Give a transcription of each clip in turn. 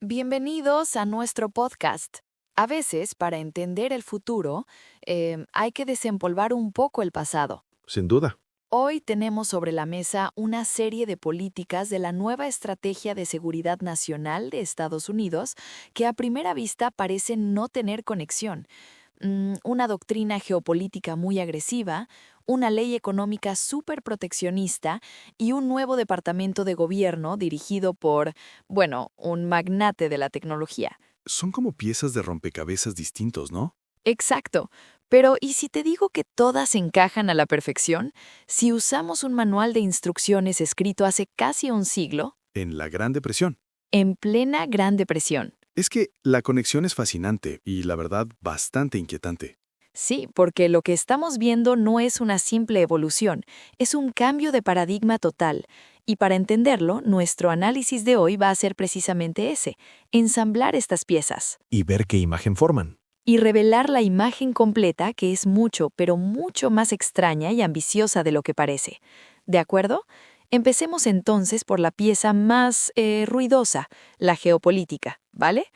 Bienvenidos a nuestro podcast. A veces, para entender el futuro, hay que desempolvar un poco el pasado. Sin duda. Hoy tenemos sobre la mesa una serie de políticas de la nueva Estrategia de Seguridad Nacional de Estados Unidos que a primera vista parecen no tener conexión. Una doctrina geopolítica muy agresiva, una ley económica súper proteccionista y un nuevo departamento de gobierno dirigido por, bueno, un magnate de la tecnología. Son como piezas de rompecabezas distintos, ¿no? Exacto. Pero ¿y si te digo que todas encajan a la perfección? Si usamos un manual de instrucciones escrito hace casi un siglo, En la Gran Depresión. en plena Gran Depresión. Es que la conexión es fascinante y, la verdad, bastante inquietante. Sí, porque lo que estamos viendo no es una simple evolución, es un cambio de paradigma total. Y para entenderlo, nuestro análisis de hoy va a ser precisamente ese, ensamblar estas piezas Y ver qué imagen forman. y revelar la imagen completa que es mucho, pero mucho más extraña y ambiciosa de lo que parece. ¿De acuerdo? Empecemos entonces por la pieza más ruidosa, la geopolítica, ¿vale?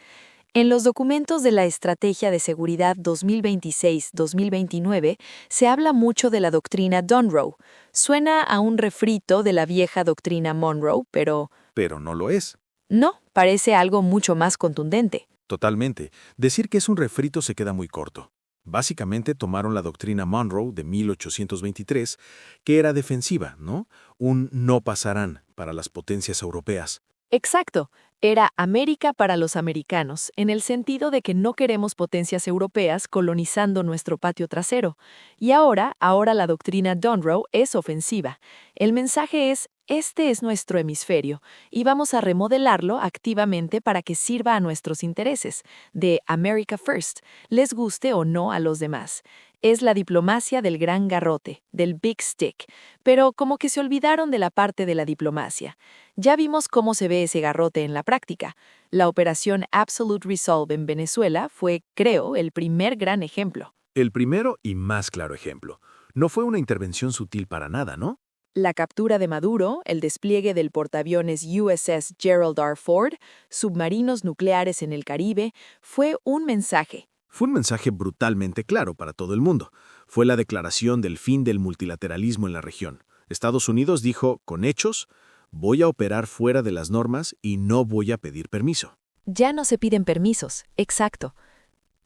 En los documentos de la Estrategia de Seguridad 2026-2029 se habla mucho de la doctrina Monroe. Suena a un refrito de la vieja doctrina Monroe, pero Pero no lo es. no, parece algo mucho más contundente. Totalmente. Decir que es un refrito se queda muy corto. Básicamente tomaron la doctrina Monroe de 1823, que era defensiva, ¿no? Un no pasarán para las potencias europeas. Exacto, era América para los americanos, en el sentido de que no queremos potencias europeas colonizando nuestro patio trasero. Y ahora la doctrina Monroe es ofensiva. El mensaje es, este es nuestro hemisferio, y vamos a remodelarlo activamente para que sirva a nuestros intereses, de America First, les guste o no a los demás. Es la diplomacia del gran garrote, del big stick, pero como que se olvidaron de la parte de la diplomacia. Ya vimos cómo se ve ese garrote en la práctica. La operación Absolute Resolve en Venezuela fue, creo, el primer gran ejemplo. El primero y más claro ejemplo. No fue una intervención sutil para nada, ¿no? La captura de Maduro, el despliegue del portaaviones USS Gerald R. Ford, submarinos nucleares en el Caribe, fue un mensaje. Fue un mensaje brutalmente claro para todo el mundo. Fue la declaración del fin del multilateralismo en la región. Estados Unidos dijo, con hechos, voy a operar fuera de las normas y no voy a pedir permiso. Ya no se piden permisos, exacto.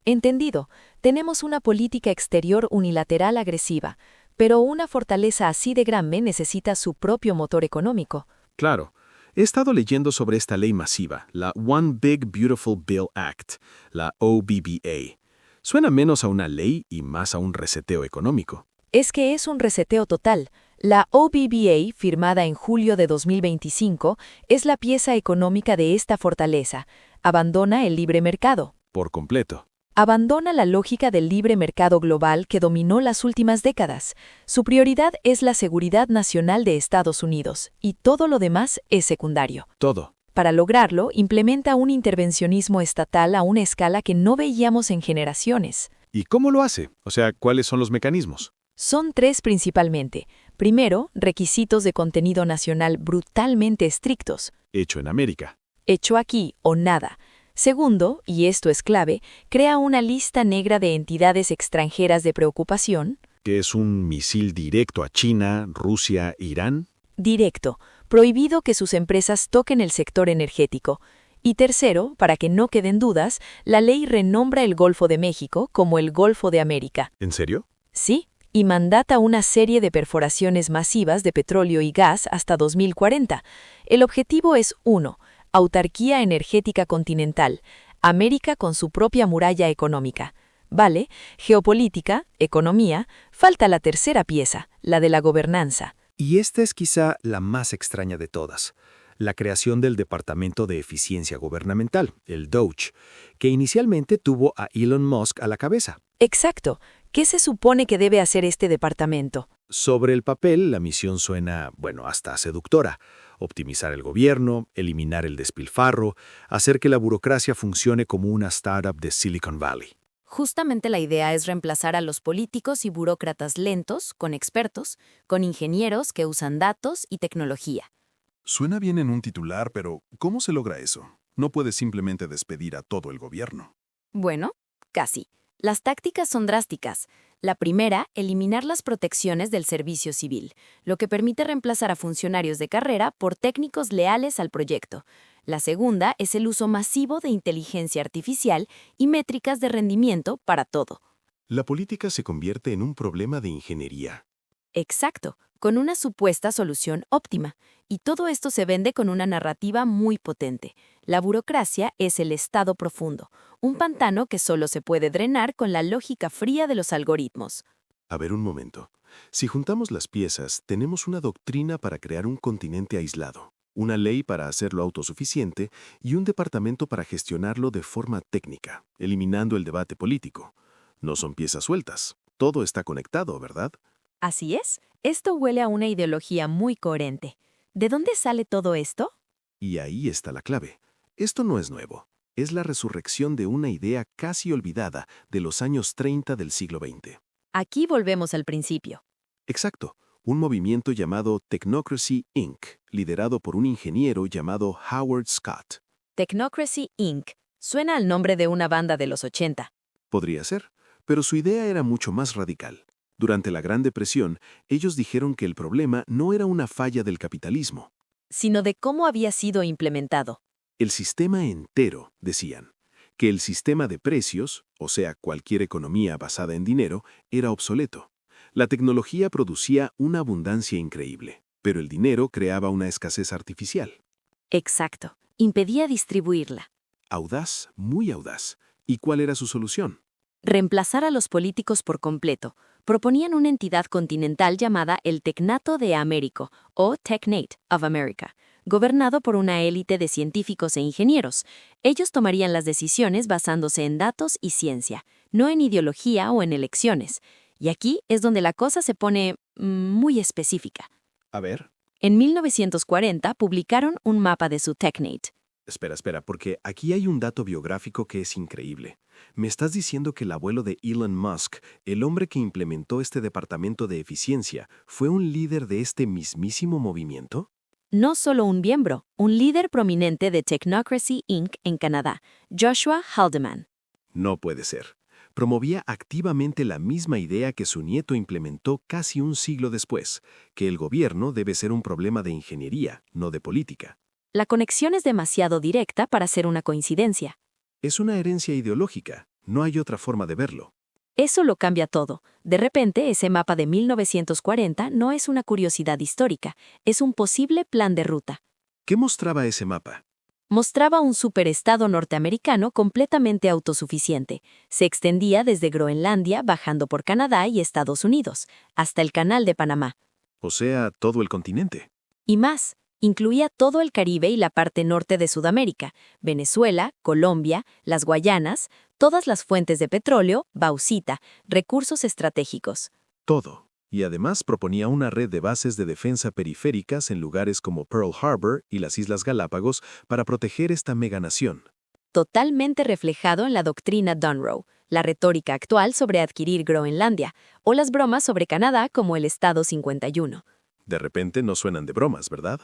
Entendido, tenemos una política exterior unilateral agresiva, pero una fortaleza así de grande necesita su propio motor económico. Claro, he estado leyendo sobre esta ley masiva, la One Big Beautiful Bill Act, la OBBA. Suena menos a una ley y más a un reseteo económico. Es que es un reseteo total. La OBBA, firmada en julio de 2025, es la pieza económica de esta fortaleza. Abandona el libre mercado. Por completo. Abandona la lógica del libre mercado global que dominó las últimas décadas. Su prioridad es la seguridad nacional de Estados Unidos, y todo lo demás es secundario. Todo. Para lograrlo, implementa un intervencionismo estatal a una escala que no veíamos en generaciones. ¿Y cómo lo hace? O sea, ¿cuáles son los mecanismos? Son tres principalmente. Primero, requisitos de contenido nacional brutalmente estrictos. Hecho en América. Hecho aquí o nada. Segundo, y esto es clave, crea una lista negra de entidades extranjeras de preocupación. Que es un misil directo a China, Rusia, Irán. Directo, prohibido que sus empresas toquen el sector energético. Y tercero, para que no queden dudas, la ley renombra el Golfo de México como el Golfo de América. ¿En serio? Sí, y mandata una serie de perforaciones masivas de petróleo y gas hasta 2040. El objetivo es 1. Autarquía energética continental. América con su propia muralla económica. Vale, geopolítica, economía, falta la tercera pieza, la de la gobernanza. Y esta es quizá la más extraña de todas, la creación del Departamento de Eficiencia Gubernamental, el DOGE, que inicialmente tuvo a Elon Musk a la cabeza. Exacto. ¿Qué se supone que debe hacer este departamento? Sobre el papel, la misión suena, hasta seductora. Optimizar el gobierno, eliminar el despilfarro, hacer que la burocracia funcione como una startup de Silicon Valley. Justamente la idea es reemplazar a los políticos y burócratas lentos con expertos, con ingenieros que usan datos y tecnología. Suena bien en un titular, pero ¿cómo se logra eso? No puedes simplemente despedir a todo el gobierno. Bueno, casi. Las tácticas son drásticas. La primera, eliminar las protecciones del servicio civil, lo que permite reemplazar a funcionarios de carrera por técnicos leales al proyecto. La segunda es el uso masivo de inteligencia artificial y métricas de rendimiento para todo. La política se convierte en un problema de ingeniería. Exacto, con una supuesta solución óptima. Y todo esto se vende con una narrativa muy potente. La burocracia es el estado profundo, un pantano que solo se puede drenar con la lógica fría de los algoritmos. A ver un momento. Si juntamos las piezas, tenemos una doctrina para crear un continente aislado, una ley para hacerlo autosuficiente y un departamento para gestionarlo de forma técnica, eliminando el debate político. No son piezas sueltas. Todo está conectado, ¿verdad? Así es, esto huele a una ideología muy coherente. ¿De dónde sale todo esto? Y ahí está la clave. Esto no es nuevo. Es la resurrección de una idea casi olvidada de los años 30 del siglo XX. Aquí volvemos al principio. Exacto. Un movimiento llamado Technocracy Inc., liderado por un ingeniero llamado Howard Scott. Technocracy Inc. Suena al nombre de una banda de los 80. Podría ser, pero su idea era mucho más radical. Durante la Gran Depresión, ellos dijeron que el problema no era una falla del capitalismo. Sino de cómo había sido implementado. El sistema entero, decían, que el sistema de precios, o sea, cualquier economía basada en dinero, era obsoleto. La tecnología producía una abundancia increíble, pero el dinero creaba una escasez artificial. Exacto. Impedía distribuirla. Audaz, muy audaz. ¿Y cuál era su solución? Reemplazar a los políticos por completo. Proponían una entidad continental llamada el Tecnato de Américo, o Technate of America, gobernado por una élite de científicos e ingenieros. Ellos tomarían las decisiones basándose en datos y ciencia, no en ideología o en elecciones. Y aquí es donde la cosa se pone muy específica. A ver. En 1940 publicaron un mapa de su Technate. Espera, porque aquí hay un dato biográfico que es increíble. ¿Me estás diciendo que el abuelo de Elon Musk, el hombre que implementó este departamento de eficiencia, fue un líder de este mismísimo movimiento? No solo un miembro, un líder prominente de Technocracy Inc. en Canadá, Joshua Haldeman. No puede ser. Promovía activamente la misma idea que su nieto implementó casi un siglo después, que el gobierno debe ser un problema de ingeniería, no de política. La conexión es demasiado directa para ser una coincidencia. Es una herencia ideológica, no hay otra forma de verlo. Eso lo cambia todo. De repente, ese mapa de 1940 no es una curiosidad histórica, es un posible plan de ruta. ¿Qué mostraba ese mapa? Mostraba un superestado norteamericano completamente autosuficiente. Se extendía desde Groenlandia, bajando por Canadá y Estados Unidos, hasta el Canal de Panamá. O sea, todo el continente. Y más, incluía todo el Caribe y la parte norte de Sudamérica, Venezuela, Colombia, las Guayanas, todas las fuentes de petróleo, bauxita, recursos estratégicos. Todo. Y además proponía una red de bases de defensa periféricas en lugares como Pearl Harbor y las Islas Galápagos para proteger esta meganación. Totalmente reflejado en la doctrina Dunrow, la retórica actual sobre adquirir Groenlandia, o las bromas sobre Canadá como el Estado 51. De repente no suenan de bromas, ¿verdad?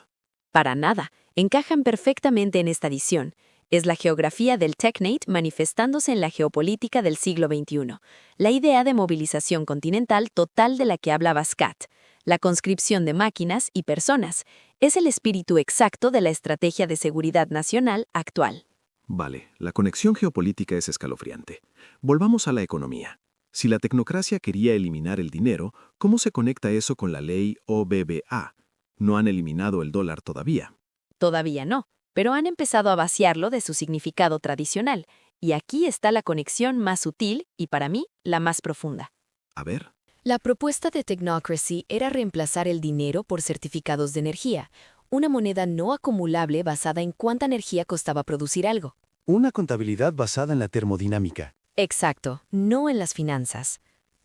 Para nada, encajan perfectamente en esta edición. Es la geografía del Technate manifestándose en la geopolítica del siglo XXI, la idea de movilización continental total de la que hablaba Scott, la conscripción de máquinas y personas, es el espíritu exacto de la estrategia de seguridad nacional actual. Vale, la conexión geopolítica es escalofriante. Volvamos a la economía. Si la tecnocracia quería eliminar el dinero, ¿cómo se conecta eso con la ley OBBA? No han eliminado el dólar todavía. Todavía no, pero han empezado a vaciarlo de su significado tradicional, y aquí está la conexión más sutil y, para mí, la más profunda. A ver. La propuesta de Technocracy era reemplazar el dinero por certificados de energía, una moneda no acumulable basada en cuánta energía costaba producir algo. Una contabilidad basada en la termodinámica. Exacto, no en las finanzas.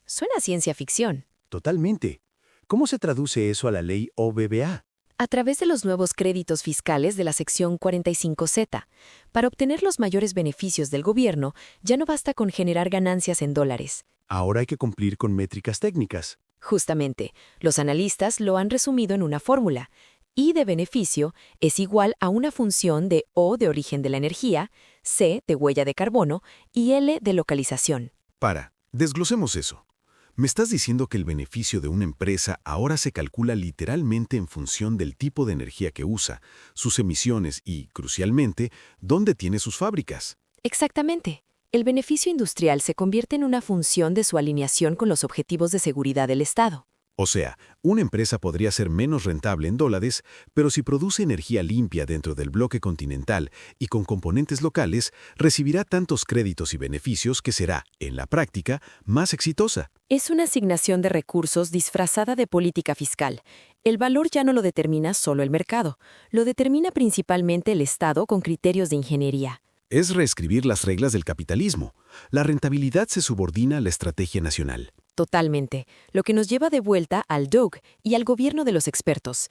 Suena a ciencia ficción. Totalmente. ¿Cómo se traduce eso a la ley OBBA? A través de los nuevos créditos fiscales de la sección 45Z. Para obtener los mayores beneficios del gobierno, ya no basta con generar ganancias en dólares. Ahora hay que cumplir con métricas técnicas. Justamente, los analistas lo han resumido en una fórmula. I de beneficio es igual a una función de O de origen de la energía, C de huella de carbono y L de localización. Desglosemos eso. ¿Me estás diciendo que el beneficio de una empresa ahora se calcula literalmente en función del tipo de energía que usa, sus emisiones y, crucialmente, dónde tiene sus fábricas? Exactamente. El beneficio industrial se convierte en una función de su alineación con los objetivos de seguridad del Estado. O sea, una empresa podría ser menos rentable en dólares, pero si produce energía limpia dentro del bloque continental y con componentes locales, recibirá tantos créditos y beneficios que será, en la práctica, más exitosa. Es una asignación de recursos disfrazada de política fiscal. El valor ya no lo determina solo el mercado, lo determina principalmente el Estado con criterios de ingeniería. Es reescribir las reglas del capitalismo. La rentabilidad se subordina a la estrategia nacional. Totalmente, lo que nos lleva de vuelta al DOGE y al gobierno de los expertos.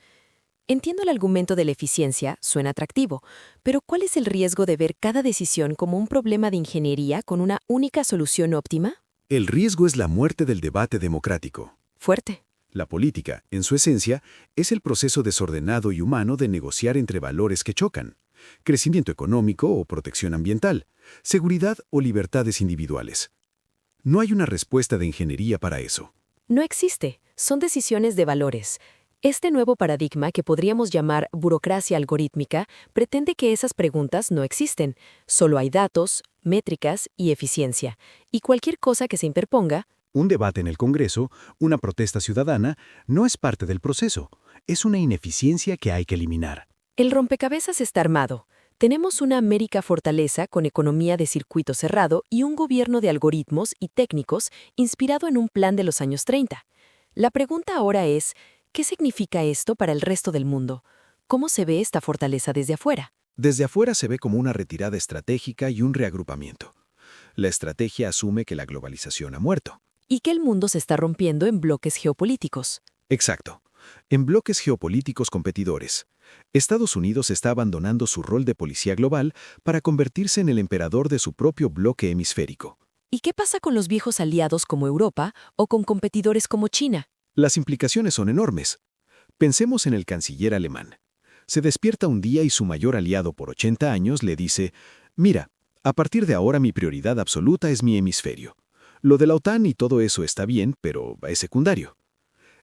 Entiendo el argumento de la eficiencia, suena atractivo, pero ¿cuál es el riesgo de ver cada decisión como un problema de ingeniería con una única solución óptima? El riesgo es la muerte del debate democrático. Fuerte. La política, en su esencia, es el proceso desordenado y humano de negociar entre valores que chocan. Crecimiento económico o protección ambiental, seguridad o libertades individuales. No hay una respuesta de ingeniería para eso. No existe, son decisiones de valores. Este nuevo paradigma, que podríamos llamar burocracia algorítmica, pretende que esas preguntas no existen. Solo hay datos, métricas y eficiencia. Y cualquier cosa que se interponga. Un debate en el Congreso, una protesta ciudadana, no es parte del proceso. Es una ineficiencia que hay que eliminar. El rompecabezas está armado. Tenemos una América fortaleza con economía de circuito cerrado y un gobierno de algoritmos y técnicos inspirado en un plan de los años 30. La pregunta ahora es, ¿qué significa esto para el resto del mundo? ¿Cómo se ve esta fortaleza desde afuera? Desde afuera se ve como una retirada estratégica y un reagrupamiento. La estrategia asume que la globalización ha muerto. Y que el mundo se está rompiendo en bloques geopolíticos. Exacto. En bloques geopolíticos competidores. Estados Unidos está abandonando su rol de policía global para convertirse en el emperador de su propio bloque hemisférico. ¿Y qué pasa con los viejos aliados como Europa o con competidores como China? Las implicaciones son enormes. Pensemos en el canciller alemán. Se despierta un día y su mayor aliado por 80 años le dice, mira, a partir de ahora mi prioridad absoluta es mi hemisferio. Lo de la OTAN y todo eso está bien, pero es secundario.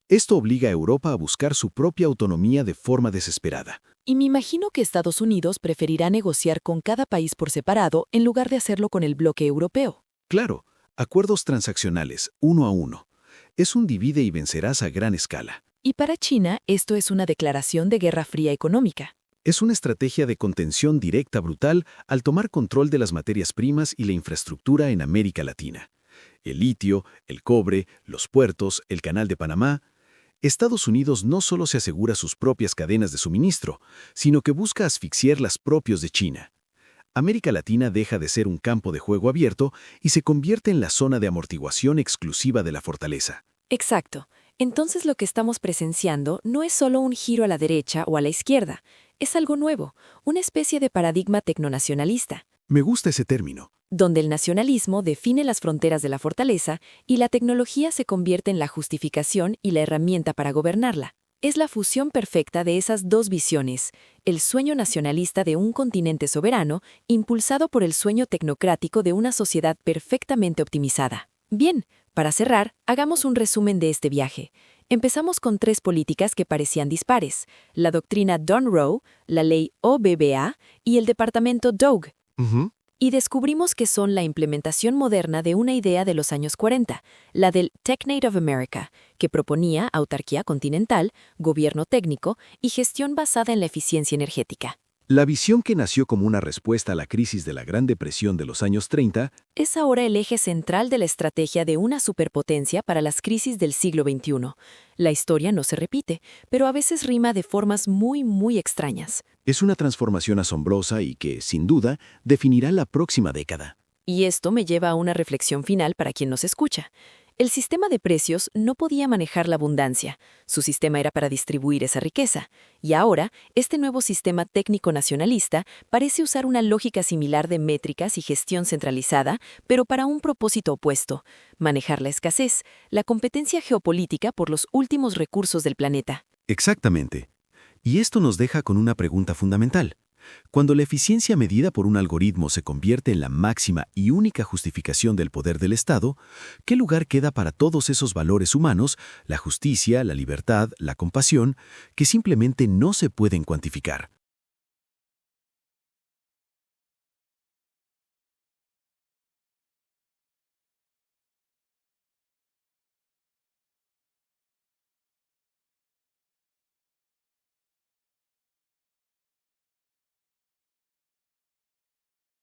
Esto obliga a Europa a buscar su propia autonomía de forma desesperada. Y me imagino que Estados Unidos preferirá negociar con cada país por separado en lugar de hacerlo con el bloque europeo. Claro, acuerdos transaccionales, uno a uno. Es un divide y vencerás a gran escala. Y para China, esto es una declaración de guerra fría económica. Es una estrategia de contención directa brutal al tomar control de las materias primas y la infraestructura en América Latina. El litio, el cobre, los puertos, el Canal de Panamá. Estados Unidos no solo se asegura sus propias cadenas de suministro, sino que busca asfixiar las propias de China. América Latina deja de ser un campo de juego abierto y se convierte en la zona de amortiguación exclusiva de la fortaleza. Exacto. Entonces lo que estamos presenciando no es solo un giro a la derecha o a la izquierda, es algo nuevo, una especie de paradigma tecnonacionalista, Me gusta ese término. donde el nacionalismo define las fronteras de la fortaleza y la tecnología se convierte en la justificación y la herramienta para gobernarla. Es la fusión perfecta de esas dos visiones, el sueño nacionalista de un continente soberano impulsado por el sueño tecnocrático de una sociedad perfectamente optimizada. Bien, para cerrar, hagamos un resumen de este viaje. Empezamos con tres políticas que parecían dispares, la doctrina Don Rowe, la ley OBBA y el departamento DOGE. Y descubrimos que son la implementación moderna de una idea de los años 40, la del TechNate of America, que proponía autarquía continental, gobierno técnico y gestión basada en la eficiencia energética. La visión que nació como una respuesta a la crisis de la Gran Depresión de los años 30 Es ahora el eje central de la estrategia de una superpotencia para las crisis del siglo XXI. La historia no se repite, pero a veces rima de formas muy extrañas. es una transformación asombrosa y que, sin duda, definirá la próxima década. Y esto me lleva a una reflexión final para quien nos escucha. El sistema de precios no podía manejar la abundancia. Su sistema era para distribuir esa riqueza. Y ahora, este nuevo sistema técnico nacionalista parece usar una lógica similar de métricas y gestión centralizada, pero para un propósito opuesto: manejar la escasez, la competencia geopolítica por los últimos recursos del planeta. Exactamente. Y esto nos deja con una pregunta fundamental. Cuando la eficiencia medida por un algoritmo se convierte en la máxima y única justificación del poder del Estado, ¿qué lugar queda para todos esos valores humanos, la justicia, la libertad, la compasión, que simplemente no se pueden cuantificar?